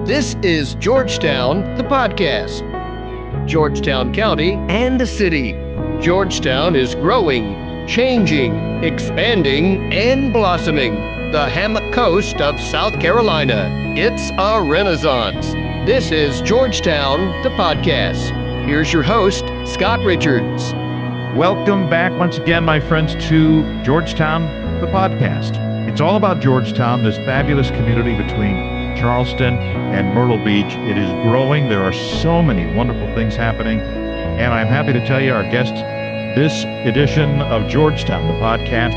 This is Georgetown, the podcast. Georgetown County and the city. Georgetown is growing, changing, expanding, and blossoming. The Hammock Coast of South Carolina. It's a renaissance. This is Georgetown, the podcast. Here's your host, Scott Richards. Welcome back once again, my friends, to Georgetown, the podcast. It's all about Georgetown, this fabulous community between Charleston and Myrtle Beach. It is growing. There are so many wonderful things happening. And I'm happy to tell you our guest this edition of Georgetown, the podcast.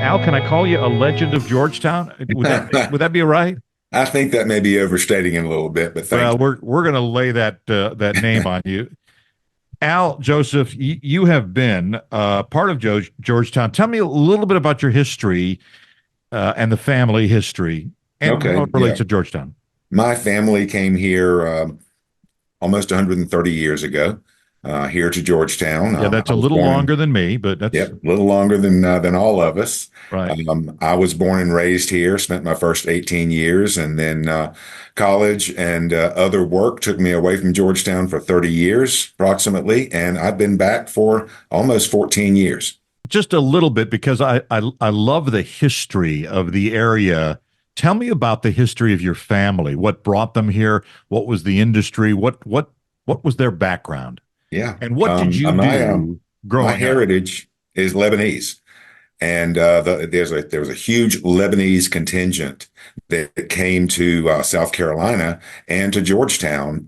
Al, can I call you a legend of Georgetown? Would that be all right? I think that may be overstating it a little bit, but thank you. We're going to lay that name on you. Al Joseph, you have been part of Georgetown. Tell me a little bit about your history and the family history and how it relates to Georgetown. My family came here almost 130 years ago, here to Georgetown. Yeah, that's a little longer than me, but that's a little longer than all of us. Right. I was born and raised here, spent my first 18 years, and then college and other work took me away from Georgetown for 30 years approximately, and I've been back for almost 14 years. Just a little bit, because I love the history of the area. Tell me about the history of your family. What brought them here? What was the industry? What was their background? Yeah. And what did you do growing up? My heritage is Lebanese. And there was a huge Lebanese contingent that came to South Carolina and to Georgetown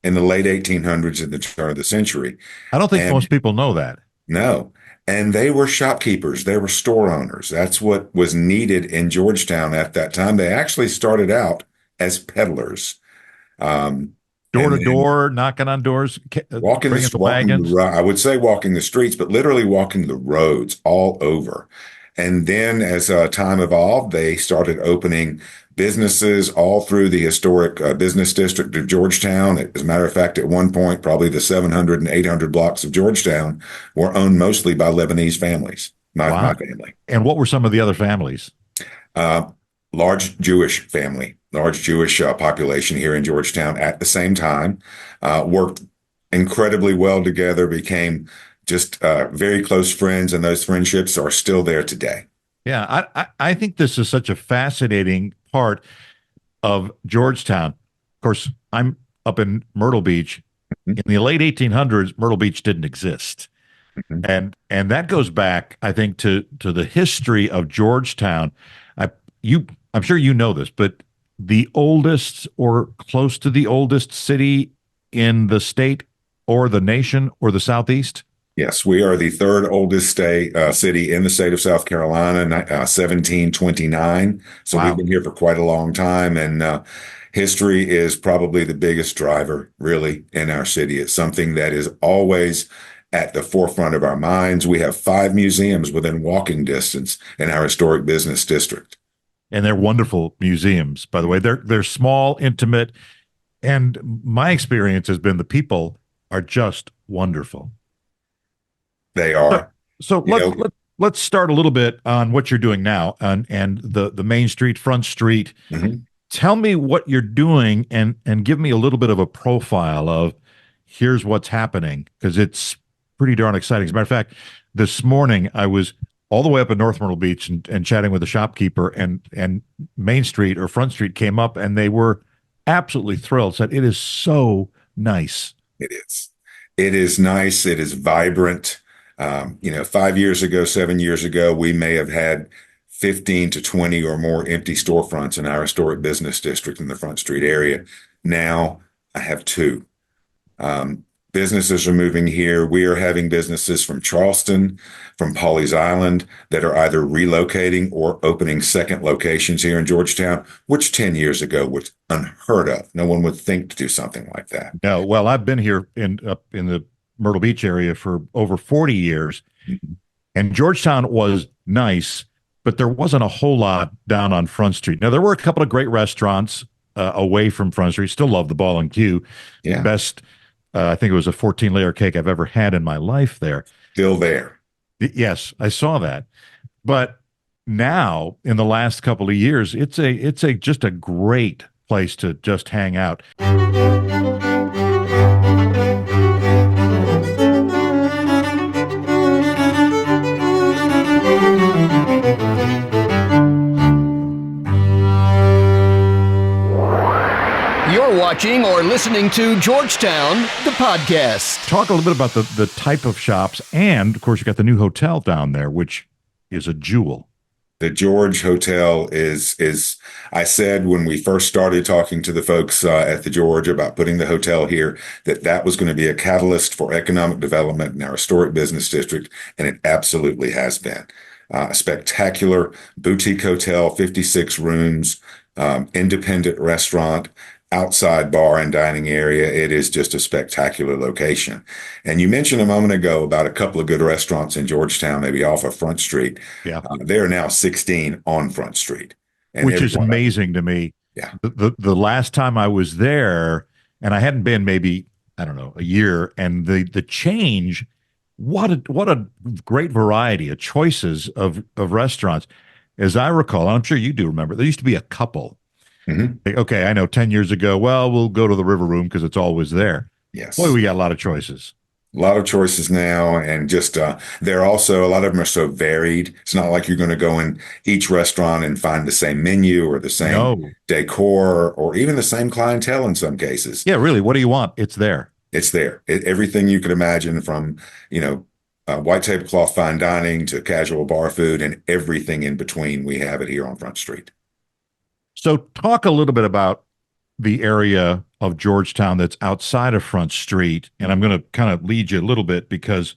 in the late 1800s at the turn of the century. I don't think most people know that. No. And they were shopkeepers. They were store owners. That's what was needed in Georgetown at that time. They actually started out as peddlers. Door to door, knocking on doors, walking the wagons. I would say walking the streets, but literally walking the roads all over. And then as time evolved, they started opening businesses all through the historic business district of Georgetown. As a matter of fact, at one point, probably the 700 and 800 blocks of Georgetown were owned mostly by Lebanese families, my family. And what were some of the other families? Large Jewish population here in Georgetown at the same time, worked incredibly well together, became just very close friends, and those friendships are still there today. Yeah, I think this is such a fascinating part of Georgetown. Of course, I'm up in Myrtle Beach. In the late 1800s, Myrtle Beach didn't exist. And that goes back, I think, to the history of Georgetown. I'm sure you know this, but the oldest or close to the oldest city in the state or the nation or the Southeast? Yes, we are the third oldest city in the state of South Carolina, 1729. So We've been here for quite a long time, and history is probably the biggest driver, really, in our city. It's something that is always at the forefront of our minds. We have 5 museums within walking distance in our historic business district. And they're wonderful museums, by the way. They're small, intimate, and my experience has been the people are just wonderful. They are. So let's start a little bit on what you're doing now and the Main Street, Front Street. Mm-hmm. Tell me what you're doing and give me a little bit of a profile of here's what's happening, because it's pretty darn exciting. As a matter of fact, this morning I was all the way up in North Myrtle Beach and chatting with a shopkeeper, and Main Street or Front Street came up and they were absolutely thrilled, said it is so nice. It is. It is nice. It is vibrant. 5 years ago, 7 years ago, we may have had 15 to 20 or more empty storefronts in our historic business district in the Front Street area. Now I have 2. Businesses are moving here. We are having businesses from Charleston, from Pawleys Island that are either relocating or opening second locations here in Georgetown, which 10 years ago was unheard of. No one would think to do something like that. No, well, I've been here up in the Myrtle Beach area for over 40 years, and Georgetown was nice, but there wasn't a whole lot down on Front Street. Now, there were a couple of great restaurants away from Front Street. Still love the Ball and Q. Yeah. Best, I think it was a 14-layer cake I've ever had in my life there. Still there. Yes, I saw that. But now, in the last couple of years, it's just a great place to just hang out. You're watching or listening to Georgetown, the podcast. Talk a little bit about the type of shops, and of course you got the new hotel down there, which is a jewel. The George Hotel is I said when we first started talking to the folks at the George about putting the hotel here, that was going to be a catalyst for economic development in our historic business district, and it absolutely has been. A spectacular boutique hotel, 56 rooms, independent restaurant, outside bar and dining area. It is just a spectacular location. And you mentioned a moment ago about a couple of good restaurants in Georgetown, maybe off of Front Street. Yeah. There are now 16 on Front Street. And which is amazing to me. Yeah. The last time I was there, and I hadn't been maybe, I don't know, a year, and the change, what a great variety of choices of restaurants. As I recall, and I'm sure you do remember, there used to be a couple. Mm-hmm. Okay, I know 10 years ago, well, we'll go to the River Room because it's always there. Yes. Boy, we got a lot of choices. A lot of choices now, and just they're also, a lot of them are so varied. It's not like you're going to go in each restaurant and find the same menu or the same decor or even the same clientele in some cases. Yeah, really. What do you want? It's there. It's there. Everything you could imagine, from white tablecloth fine dining to casual bar food and everything in between. We have it here on Front Street. So talk a little bit about the area of Georgetown that's outside of Front Street. And I'm going to kind of lead you a little bit because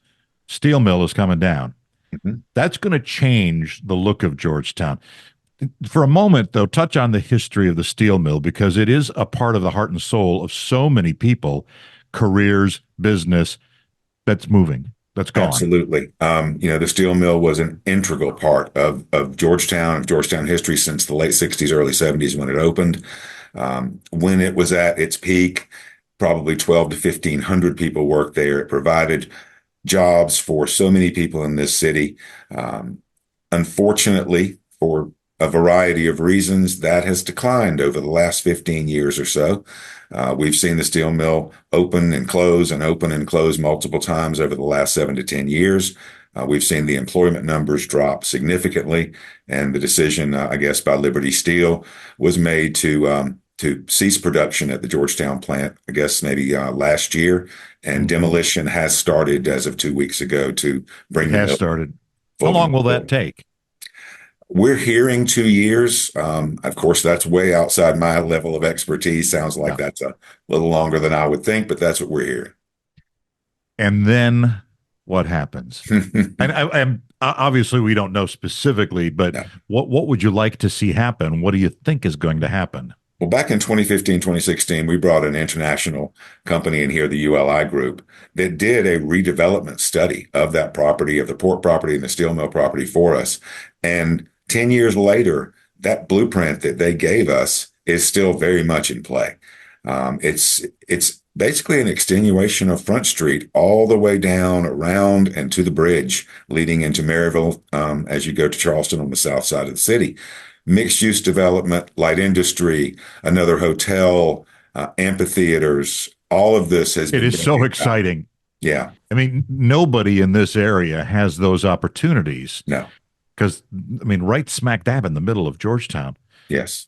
Steel Mill is coming down. Mm-hmm. That's going to change the look of Georgetown. For a moment, though, touch on the history of the steel mill, because it is a part of the heart and soul of so many people, careers, business, that's moving. That's gone. Absolutely. The steel mill was an integral part of Georgetown history since the late 60s, early 70s when it opened. When it was at its peak, probably 12 to 1,500 people worked there. It provided jobs for so many people in this city. Unfortunately, for a variety of reasons, that has declined over the last 15 years or so. We've seen the steel mill open and close multiple times over the last 7 to 10 years. We've seen the employment numbers drop significantly, and the decision, I guess, by Liberty Steel was made to cease production at the Georgetown plant, I guess maybe last year, and demolition has started as of 2 weeks ago to bring. It has started. How long will that take? We're hearing 2 years. Of course, that's way outside my level of expertise. Sounds like that's a little longer than I would think, but that's what we're hearing. And then what happens? And obviously we don't know specifically, but what would you like to see happen? What do you think is going to happen? Well, back in 2015, 2016, we brought an international company in here, the ULI Group, that did a redevelopment study of that property, of the port property and the steel mill property for us. And 10 years later, that blueprint that they gave us is still very much in play. It's basically an extenuation of Front Street all the way down, around, and to the bridge leading into Maryville as you go to Charleston on the south side of the city. Mixed-use development, light industry, another hotel, amphitheaters, all of this has been. It is so exciting. Yeah. I mean, nobody in this area has those opportunities. No. Because, I mean, right smack dab in the middle of Georgetown. Yes.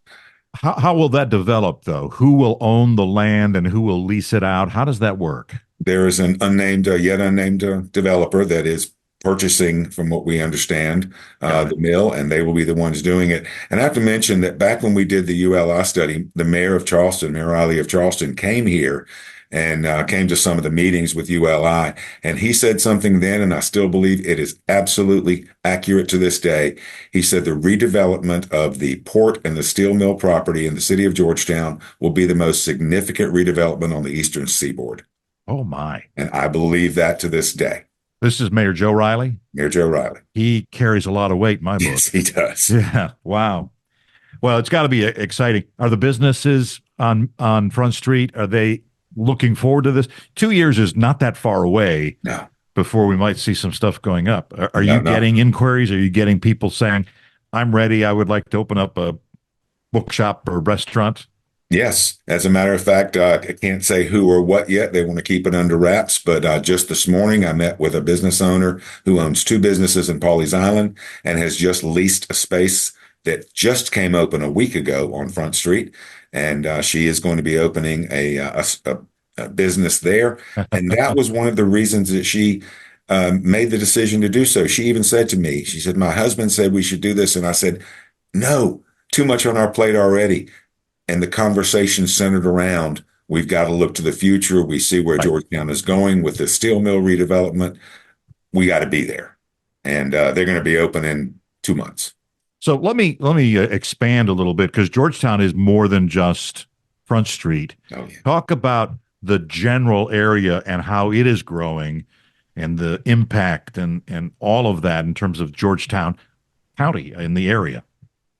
How will that develop, though? Who will own the land and who will lease it out? How does that work? There is an yet unnamed developer that is purchasing, from what we understand, the mill, and they will be the ones doing it. And I have to mention that back when we did the ULI study, the mayor of Charleston, Mayor Riley of Charleston, came here and came to some of the meetings with ULI. And he said something then, and I still believe it is absolutely accurate to this day. He said the redevelopment of the port and the steel mill property in the city of Georgetown will be the most significant redevelopment on the eastern seaboard. Oh, my. And I believe that to this day. This is Mayor Joe Riley? Mayor Joe Riley. He carries a lot of weight in my book. Yes, he does. Yeah. Wow. Well, it's got to be exciting. Are the businesses on Front Street, are they looking forward to this? 2 years is not that far away. No. Before we might see some stuff going up. Are you getting inquiries? Are you getting people saying, I'm ready, I would like to open up a bookshop or restaurant? Yes, as a matter of fact, I can't say who or what yet. They want to keep it under wraps. But just this morning, I met with a business owner who owns two businesses in Pawleys Island and has just leased a space that just came open a week ago on Front Street. And she is going to be opening a business there. And that was one of the reasons that she made the decision to do so. She even said to me, she said, my husband said we should do this. And I said, no, too much on our plate already. And the conversation centered around, we've got to look to the future. We see where Georgetown is going with the steel mill redevelopment. We got to be there. And they're going to be open in 2 months. So let me expand a little bit, because Georgetown is more than just Front Street. Oh, yeah. Talk about the general area and how it is growing and the impact and all of that in terms of Georgetown County in the area.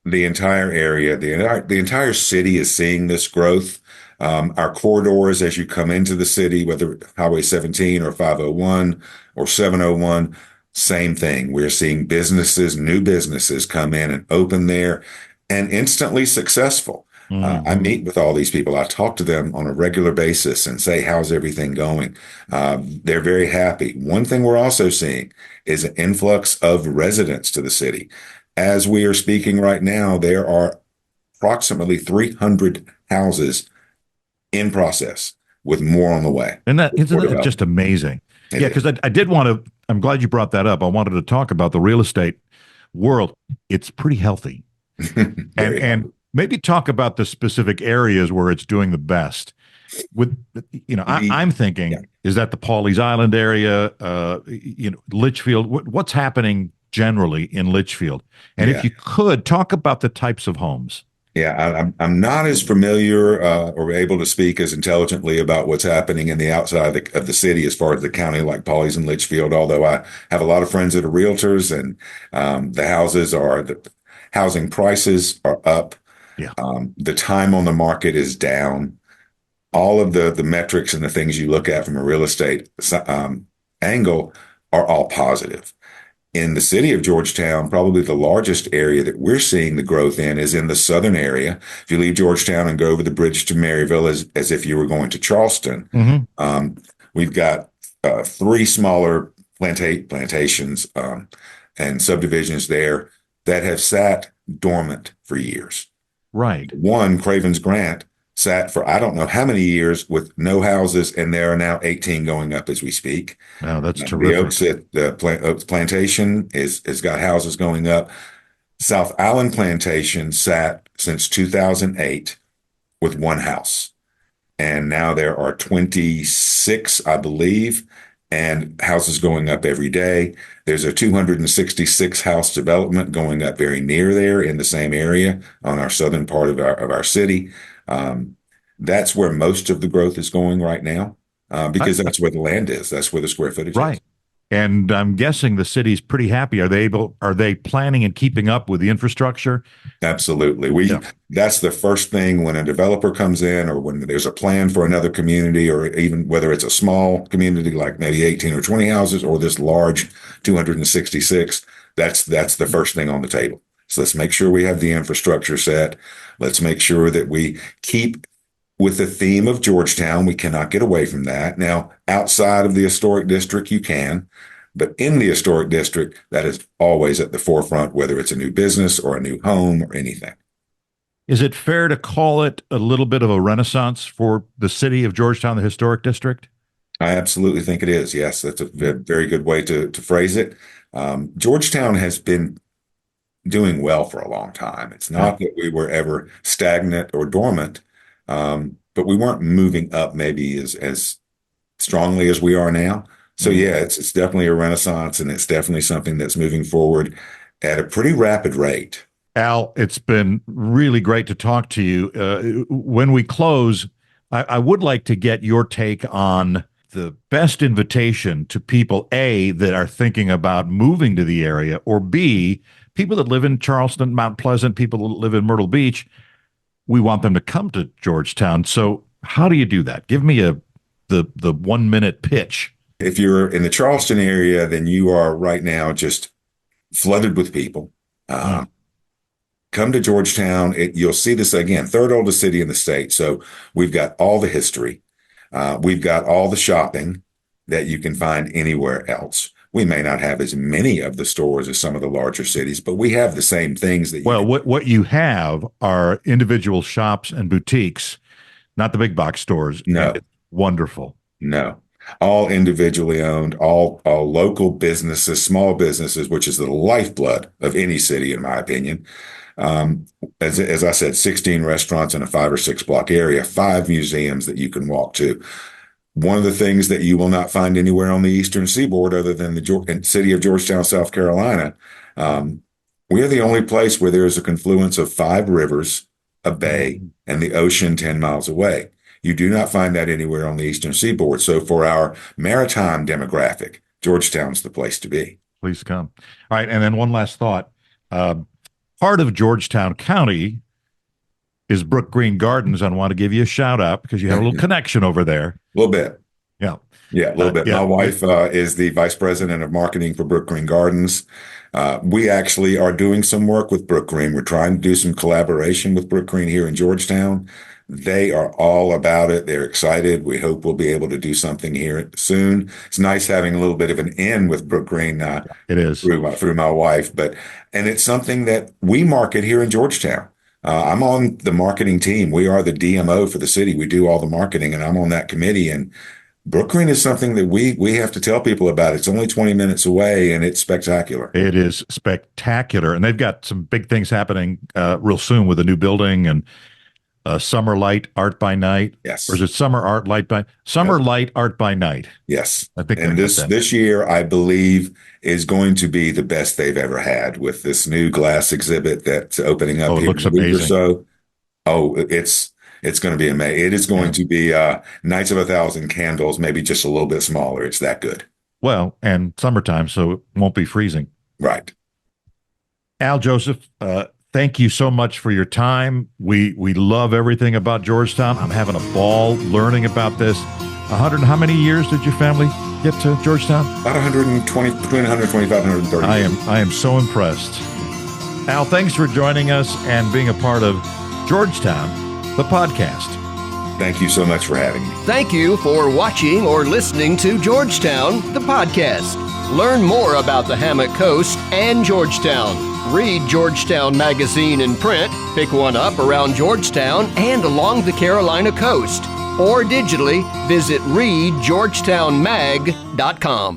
The entire area, the entire city is seeing this growth. Our corridors, as you come into the city, whether Highway 17 or 501 or 701, same thing. We're seeing businesses, new businesses come in and open there and instantly successful. I meet with all these people. I talk to them on a regular basis and say, how's everything going? They're very happy. One thing we're also seeing is an influx of residents to the city. As we are speaking right now, there are approximately 300 houses in process, with more on the way. And isn't that just amazing? Yeah, because I did want to, I'm glad you brought that up. I wanted to talk about the real estate world. It's pretty healthy. and maybe talk about the specific areas where it's doing the best. With, I'm thinking, is that the Pawleys Island area, Litchfield? What's happening generally in Litchfield? And if you could talk about the types of homes. Yeah, I'm not as familiar or able to speak as intelligently about what's happening in the outside of the city as far as the county, like Pawleys and Litchfield, although I have a lot of friends that are realtors, and the housing prices are up. Yeah. The time on the market is down. All of the metrics and the things you look at from a real estate angle are all positive. In the city of Georgetown, probably the largest area that we're seeing the growth in is in the southern area. If you leave Georgetown and go over the bridge to Maryville as if you were going to Charleston, we've got 3 smaller plantations and subdivisions there that have sat dormant for years. Right. One, Craven's Grant, sat for I don't know how many years with no houses, and there are now 18 going up as we speak. Wow, that's terrific. The Oaks Plantation has got houses going up. South Island Plantation sat since 2008 with 1 house, and now there are 26, I believe, and houses going up every day. There's a 266 house development going up very near there in the same area on our southern part of our city. That's where most of the growth is going right now, because that's where the land is. That's where the square footage is. And I'm guessing the city's pretty happy. Are they planning and keeping up with the infrastructure? Absolutely. That's the first thing when a developer comes in, or when there's a plan for another community, or even whether it's a small community like maybe 18 or 20 houses, or this large 266, that's the first thing on the table. So let's make sure we have the infrastructure set. Let's make sure that we keep with the theme of Georgetown. We cannot get away from that. Now, outside of the historic district, you can, but in the historic district, that is always at the forefront, whether it's a new business or a new home or anything. Is it fair to call it a little bit of a renaissance for the city of Georgetown, the historic district? I absolutely think it is. Yes, that's a very good way to phrase it. Georgetown has been doing well for a long time. It's not that we were ever stagnant or dormant, but we weren't moving up maybe as strongly as we are now. So yeah, it's definitely a renaissance, and it's definitely something that's moving forward at a pretty rapid rate. Al, it's been really great to talk to you. When we close, I would like to get your take on the best invitation to people, A, that are thinking about moving to the area, or B, people that live in Charleston, Mount Pleasant, people that live in Myrtle Beach. We want them to come to Georgetown. So how do you do that? Give me the 1-minute pitch. If you're in the Charleston area, then you are right now just flooded with people. come to Georgetown. You'll see this again, third oldest city in the state. So we've got all the history. We've got all the shopping that you can find anywhere else. We may not have as many of the stores as some of the larger cities, but we have the same things that what you have are individual shops and boutiques, not the big box stores. No. It's wonderful. No. All individually owned, all local businesses, small businesses, which is the lifeblood of any city, in my opinion. As I said, 16 restaurants in a 5 or 6 block area, 5 museums that you can walk to. One of the things that you will not find anywhere on the Eastern Seaboard, other than the city of Georgetown, South Carolina, we are the only place where there is a confluence of 5 rivers, a bay, and the ocean 10 miles away. You do not find that anywhere on the Eastern Seaboard. So for our maritime demographic, Georgetown's the place to be. Please come. All right. And then one last thought. Part of Georgetown County is Brook Green Gardens. I want to give you a shout out because you have a little connection over there. A little bit. Yeah. Yeah, a little bit. My wife is the vice president of marketing for Brook Green Gardens. We actually are doing some work with Brook Green. We're trying to do some collaboration with Brook Green here in Georgetown. They are all about it. They're excited. We hope we'll be able to do something here soon. It's nice having a little bit of an in with Brook Green. It is through my wife, and it's something that we market here in Georgetown. I'm on the marketing team. We are the DMO for the city. We do all the marketing, and I'm on that committee. And Brook Green is something that we have to tell people about. It's only 20 minutes away, and it's spectacular. It is spectacular, and they've got some big things happening real soon with a new building and Summer Light Art by Night. Yes. Or is it Summer Light Art by Night? Yes. I think. And this year, I believe, is going to be the best they've ever had with this new glass exhibit that's opening up here in a week or so. Oh, it's going to be amazing. It is going to be Nights of 1,000 Candles, maybe just a little bit smaller. It's that good. Well, and summertime, so it won't be freezing. Right. Al Joseph, thank you so much for your time. We love everything about Georgetown. I'm having a ball learning about this. How many years did your family get to Georgetown? About 120, between 125 and 130. I am so impressed. Al, thanks for joining us and being a part of Georgetown, the podcast. Thank you so much for having me. Thank you for watching or listening to Georgetown, the podcast. Learn more about the Hammock Coast and Georgetown. Read Georgetown Magazine in print, pick one up around Georgetown and along the Carolina coast. Or digitally, visit readgeorgetownmag.com.